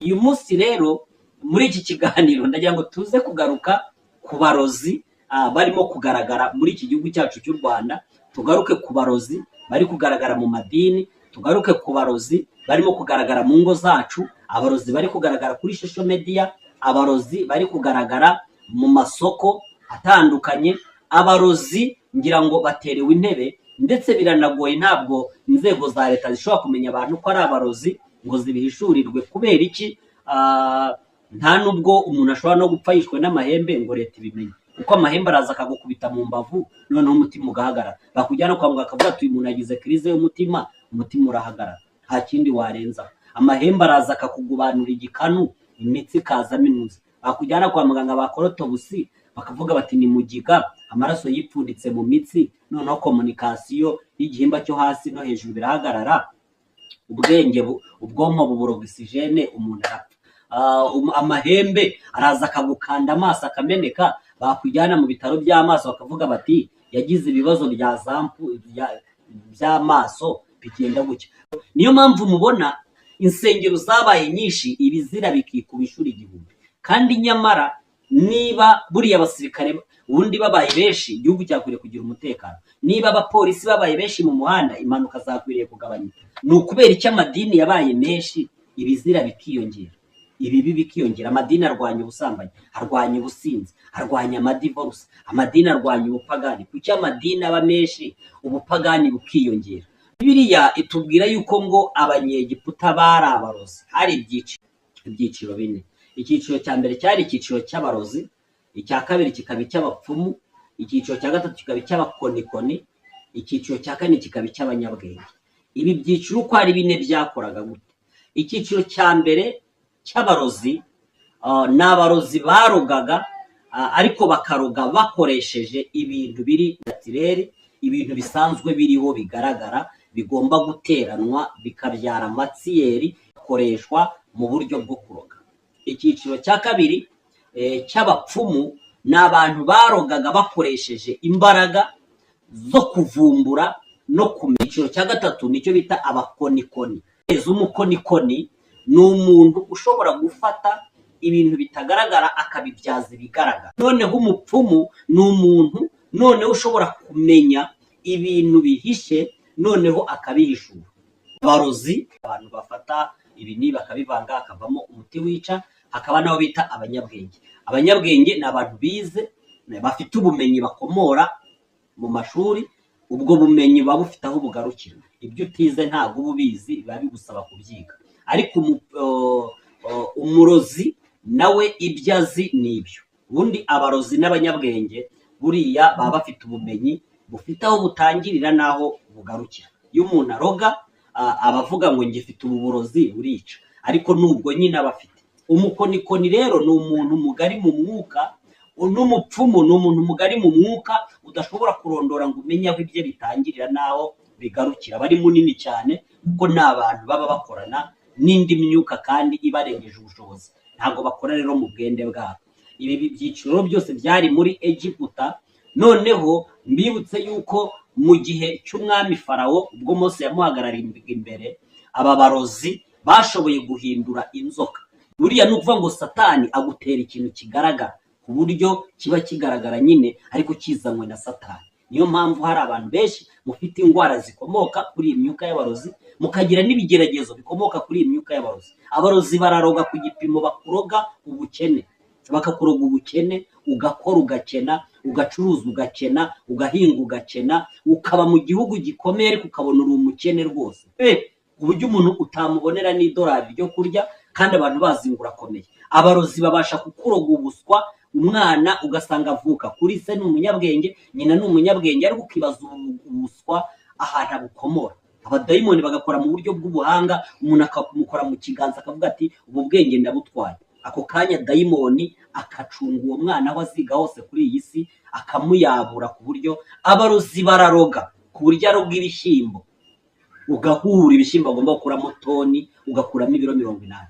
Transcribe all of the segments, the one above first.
uyu munsi rero muri iki kiganiro ndagira ngo tuze kugaruka ku barozi barimo kugaragara muri iki gihugu cyacu cy'u Rwanda. Tugaruke ku barozi bari kugaragara mu madini, tugaruke ku barozi barimo kugaragara mu ngo zacu, abarozi bari kugaragara kuri social media, abarozi bari kugaragara mu masoko atandukanye. Abarozi ngira ngo baterewe intebe, ndetse biranagoye, ntabwo inzego za leta zishobora kumenya abantu ko ari abarozi ngo zibihishurirwe. Kubera iki? Nta nubwo umuntu ashobora no gupfa yishwe n'amahembe ngo leta ibimenye, kuko amahembe araza akagukubita mu mbavu, noneho umutima ugahagarara. Bakujyana kwa muganga akavuga ati uyu muntu agize crise y'umutima, umutima urahagarara, nta kindi warenza. Amahembe araza akakugubanura igikanu, imitsi ikazamo inuzi. Bakujyana kwa muganga bakora autopsy bakavuga bati ni mugiga, amaraso yipfunditse mu mitsi, noneho communication y'igihimba cyo hasi no hejuru birahagarara, ubwonko bubura oxygene, umuntu arapfa. Amahembe araza akagukanda amaso akameneka, bakujyana mu bitaro by'amaso bakavuga bati yagize ibibazo bya zampu by'amaso, bigenda gutya. Niyo mpamvu mubona insengero zabaye nyinshi, ibizira bikikuba inshuro igihumbi. Kandi nyamara niba buriya abasirikare ubundi babaye benshi, igihugu cyakwiriye kugira umutekano. Niba abapolisi babaye benshi mu muhanda, impanuka zakwiriye kugabanyuka. Ni ukubera icyo amadini yabaye menshi, ibizira bikiyongera, ibibi bikiyongera. Amadini arwanya ubusambanyi, arwanya ubusinzi, arwanya amadivorce, amadini arwanya ubupagani. Kuki amadini aba menshi, ubupagani bukiyongera? Bibiliya itubwira yuko ngo abanyegiputa bari abarozi. Hari ibyiciro bine. Icyiciro cya mbere cyari icyiciro cy'abarozi, icya kabiri kikaba icy'abapfumu, icyiciro cya gatatu kikaba icy'abakonikoni, icyiciro cya kane kikaba icy'abanyabwenge. Ibi byiciro uko ari bine byakoraga gute? Icyiciro cya mbere cy'abarozi ni abarozi barogaga, ariko bakaroga bakoresheje ibintu biri naturel, ibintu bisanzwe biriho bigaragara, bigomba guteranwa bikabyara amatsiyeri, bikoreshwa mu buryo bwo kuroga. Icyiciro cya kabiri cy'abapfumu ni abantu barogaga bakoresheje imbaraga zo kuvumbura no kumenya. Icyiciro cya gatatu nicyo bita abakonikoni. Umukonikoni ni umuntu ushobora gufata ibintu bitagaragara akabibyaza ibigaragara. Noneho umupfumu ni umuntu noneho ushobora kumenya ibintu bihishe, noneho akabihishura. Abarozi abantu bafata ibintu bakabivanga akavamo umuti wica. Hakaba nabo bita abanyabwenge. Abanyabwenge ni abantu bize, bafite ubumenyi bakomora mu mashuri. Ubwo bumenyi buba bufite aho bugarukira. Ibyo utize ntabwo uba ubizi, biba bigusaba kubyiga. Ariko umurozi nawe ibyo azi ni ibyo. Ubundi abarozi n'abanyabwenge buriya baba bafite ubumenyi bufite aho butangirira n'aho bugarukira. Iyo umuntu aroga abavuga ngo ngifite ubu burozi burica, ariko nubwo nyine abafite. Umukonikoni rero ni umuntu mugari mu mwuka, n'umupfumu ni umuntu mugari mu mwuka udashobora kurondora ngo umenye aho ibyo bitangirira n'aho bigarukira. Bari munini cyane kuko ni abantu baba bakorana n'indi myuka kandi ibarengeje ubushobozi. Ntabwo bakora rero mu bwende bwabo. Ibi byiciro byose byari muri Egiputa. Noneho mbibutse yuko mu gihe cy'umwami Farawo, ubwo Mose yamuhagarariye imbere, aba barozi bashoboye guhindura inzoka. Buriya ni ukuvuga ngo Satani agutera ikintu kigaragara ku buryo kiba kigaragara nyine, ariko kizanywe na Satani. Niyo mpamvu hari abantu benshi mufite indwara zikomoka kuri iyi myuka y'abarozi, mukagira n'ibigeragezo bikomoka kuri iyi myuka y'abarozi. Abarozi bararoga ku gipimo, bakuroga ubukene, bakakuroga ubukene, ugakora ugakena, ugacuruza ugakena, ugahinga ugakena, ukaba mu gihugu gikomeye ariko ukabona uri umukene rwose, uburyo umuntu utamubonera n'idolari ryo kurya kandi abantu bazi ngo urakomeye. Abarozi babasha kukuroga ubuswa. Umwana ugasanga avuka kuri se ni umunyabwenge, nyina ni umunyabwenge, ariko ukibaza ubuswa ahantu abukomora. Abadayimoni bagakora mu buryo bw'ubuhanga, umuntu akamukora mu kiganza akavuga ati ubu bwenge ndabutwaye. Ako kanya dayimoni akacunga uwo mwana aho aziga hose kuri iyi si, akamuyabura ku buryo abarozi bararoga ku buryo aroga ibishyimbo, ugahura ibishyimbo agomba gukuramo toni, ugakuramo ibiro 80.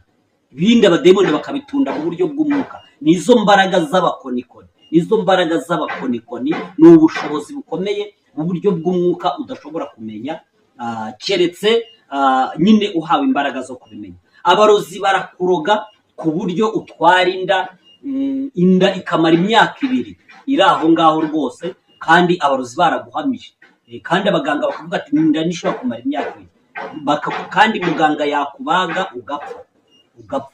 Ibindi abadayimoni bakabitunda mu buryo bw'umwuka. Nizo mbaraga z'abakonikoni. Nizo mbaraga z'abakonikoni ni ubushobozi bukomeye mu buryo bw'umwuka udashobora kumenya keretse nyine uhawe imbaraga zo kubimenya. abarozi barakuroga ku buryo utwara inda ikamara imyaka 2 iri aho ngaho rwose, kandi abarozi baraguhamije. Kandi abaganga bakavuga ati inda nishobora kumara imyaka 2, kandi muganga yakubaga ugapfa.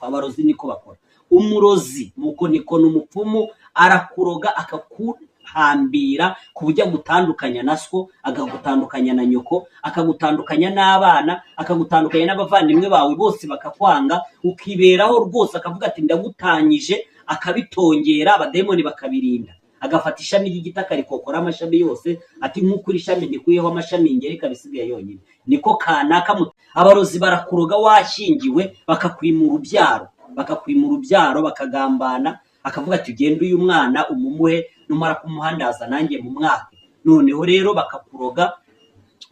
Abarozi niko bakora. Umurozi mukoniko n'umupfumu arakuroga akakuhambira ku buryo agutandukanya na so, akagutandukanya na nyoko, akagutandukanya n'abana, akagutandukanya n'abavandimwe bawe, bose bakakwanga, ukiberaho rwose. Akavuga ati ndagutanyije, akabitongera, abademoni bakabirinda. Agafata ishami ry'igiti akarikokora amashami yose, ati nk'ukuri ishami ndikuyeho amashami ingereka bisigaye yonyine. Niko kanaka. Abarozi barakuroga washyingiwe, bakakwima urubyaro, bakagambana, akavuga ati ugende uyu mwana umumuhe, numara kumuhandaza nanjye mu mwaka. Noneho rero bakakuroga,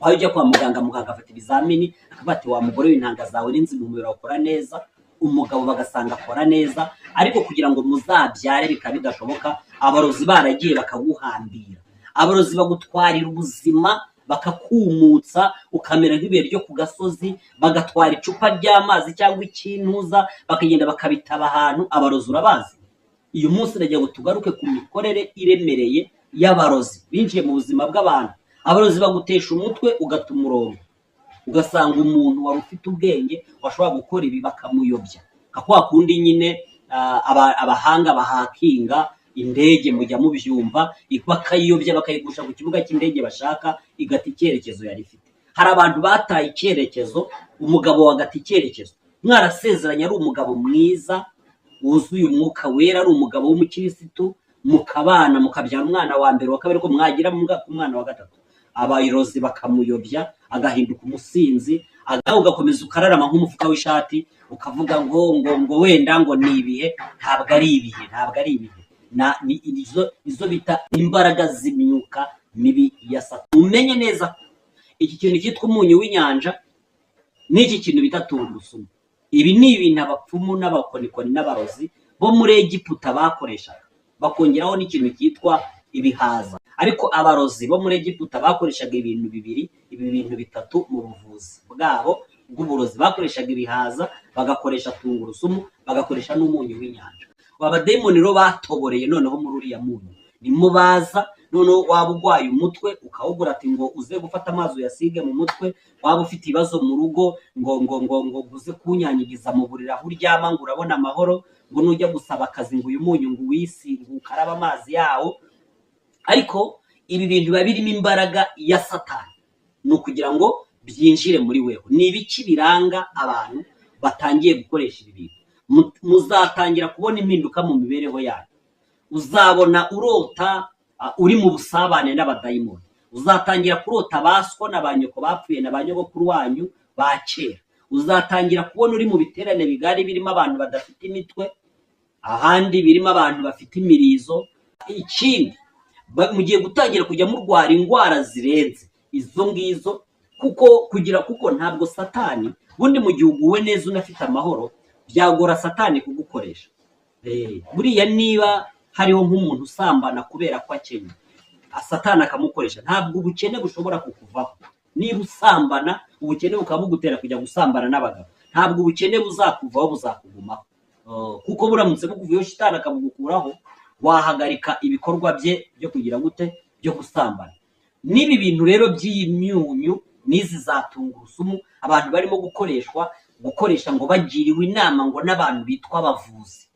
aho ujya kwa muganga, muganga afata ibizamini akavuga ati wa mugore w'intanga zawe n'inzi mu mubiri ukora neza, umugabo bagasanga akora neza, ariko kugira ngo muzabyare bikaba bidashoboka. Abarozi baragiye bakaguhambira. Abarozi bagutwarira ubuzima, bakakumutsa ukamera nk'ibuye ryo ku gasozi, bagatwara icupa ry'amazi cyangwa ikintuza, bakagenda bakabitaba ahantu. Abarozi urabazi. Uyu munsi ndagira ngo tugaruke ku mikorere iremereye y'abarozi binjiye mu buzima bw'abantu. Abarozi bagutesha umutwe, ugata umurongo, ugasanga umuntu wari ufite ubwenge washobora gukora ibi bakamuyobya. Kwa kundi nyine abahanga bahakinga indege, mujya mubyumva, bakayiyobya bakayigusha ku kibuga cy'indege bashaka, igata icyerekezo yari ifite. Hari abantu bataye icyerekezo, umugabo wagata icyerekezo, mwarasezeranye ari umugabo mwiza wuzuye umwuka wera, ari umugabo w'umukirisitu, mukabana mukabyara umwana wa mbere wa kabiri, ko mwagira umwana wa gatatu. Abarozi bakamuyobya, agahinduka umusinzi, ugakomeza ukararama nk'umufuka w'ishati, ukavuga ngo wenda ngo ni ibihe. Ntabwo ari ibihe. Izo bita imbaraga z'imyuka mibi ya Satani. Umenye neza iki kintu cyitwa umunyu w'inyanja n'iki kintu bita tungurusumu. Ibi ni ibintu abapfumu n'abakonikoni n'abarozi bo muri Egiputa bakoreshaga, bakongeraho n'ikintu cyitwa ibihaza. Ariko abarozi bo muri Egiputa bakoreshaga ibintu bitatu mu buvuzi bwabo bw'uburozi. Bakoreshaga ibihaza, bagakoresha tungurusumu, bagakoresha n'umunyu w'inyanja. Abademoni rero batoboreye noneho muri uriya munyu, nimo baza. Noneho waba urwaye umutwe ukawugura, ati ngo uze gufata amazi uyasige mu mutwe. Waba ufite ibibazo mu rugo, ngo uze kunyanyigiza mu buriri aho uryama, ngo urabona amahoro, ngo nujya gusaba akazi ngo uyu munyu ngo uwisige ukaraba amazi yawo. Ariko ibi bintu biba birimo imbaraga ya Satani, ni ukugira ngo byinjire muri wewe. Ni ibiki biranga abantu batangiye gukoresha ibi bintu? Muzatangira kubona impinduka mu mibereho yayo. Uzabona urota uri mu busabane n'abadayimoni. Uzatangira kurota baswa na banyoko bapfuye na banyogokuru wanyu ba kera. Uzatangira kubona uri mu biterane bigari birimo abantu badafite imitwe, ahandi birimo abantu bafite imirizo. Ikindi, mugiye gutangira kujya murwara indwara zirenze izo ngizo, kuko ntabwo Satani, bundi mu gihe uguwe neza unafite amahoro, byagora Satani kugukoresha. Buriya niba hariho nk'umuntu usambana kubera ko akenye, Satani akamukoresha, ntabwo ubukene bushobora kukuvaho. Niba usambana, ubukene bukabugutera kujya gusambana n'abagabo, ntabwo ubukene buzakuvaho, buzakugumaho. Kuko buramutse bukuvuyeho, Shitani akabugukuraho, wahagarika ibikorwa bye byo kugira gute, byo gusambana. N'ibi bintu rero by'iyi myunyu n'izi za tungurusumu abantu barimo gukoresha ngo bagiriwe inama ngo n'abantu bitwa abavuzi.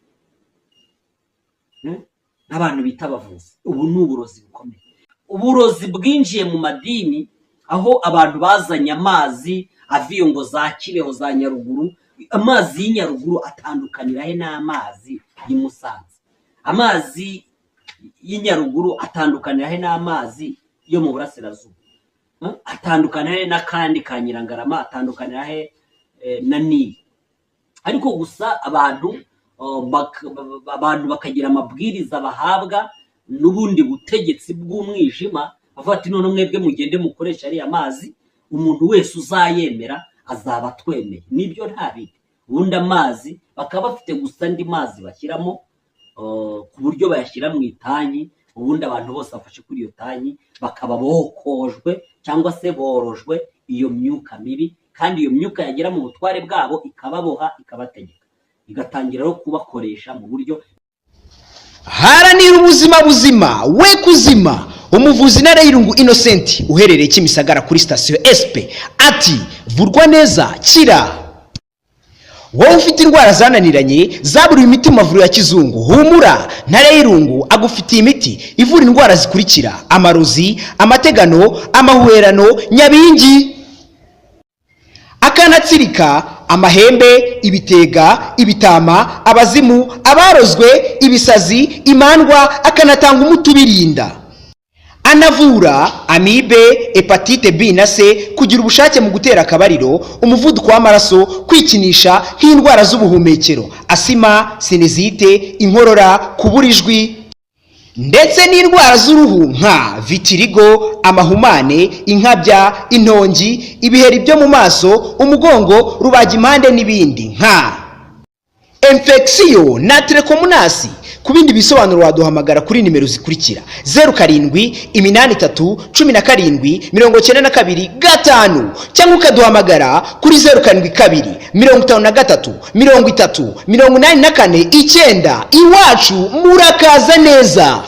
N'abantu bita abavuzi. Ubu ni uburozi bukomeye. Uburozi bwinjiye mu madini, aho abantu bazanye amazi aviyo ngo za Kibeho, za Nyaruguru. Amazi y'Inyaruguru atandukanira he n'amazi y'i Musanze? Amazi y'Inyaruguru atandukanira he n'amazi yo mu Burasirazuba? Atandukanira he n'akandi ka Nyirangarama? Atandukanira he na Nili? Ariko gusa abantu bakagira amabwiriza bahabwa n'ubundi butegetsi bw'umwijima, bavuga ati none mwebwe mugende mukoresha ariya mazi, umuntu wese uzayemera azaba twemeye. Nibyo nta bindi. Ubundi amazi bakaba bafite gusa andi mazi bashyiramo, ku buryo bayashyira mu itanyi, ubundi abantu bose bafashe kuri iyo tanyi bakaba bokojwe cyangwa se borojwe iyo myuka mibi, kandi iyo myuka yagera mu butware bwabo ikababoha ikabategeka, igatangira no kubakoresha mu buryo. Haranira ubuzima buzima we kuzima. Umuvuzi Narayirungu Innocent uherereye Kimisagara kuri station SP ati vurwa neza kira. Wowe ufite indwara zananiranye zaburiwe imiti mu mavuriro ya kizungu, humura, Narayirungu agufitiye imiti ivura indwara zikurikira: amarozi, amategano, amahuherano, nyabingi, akanatsirika, amahembe, ibitega, ibitama, abazimu, abarozwe, ibisazi, imandwa, akanatanga umuti ubirinda. Anavura amibe, hepatite B na C, kugira ubushake mu gutera akabariro, umuvuduko w'amaraso, kwikinisha nk'indwara z'ubuhumekero, asima, sinizite, inkorora, kuburijwi, ndetse n'indwara z'uruhu nka vitirigo, amahumane, inkabya, intongi, ibiheri byo mu maso, umugongo, rubagimpande n'ibindi nka infection na trichomonas. Ku bindi bisobanuro waduhamagara kuri nimero zikurikira: 0783179295 cyangwa ukaduhamagara kuri 0722533084 iwacu murakaza neza.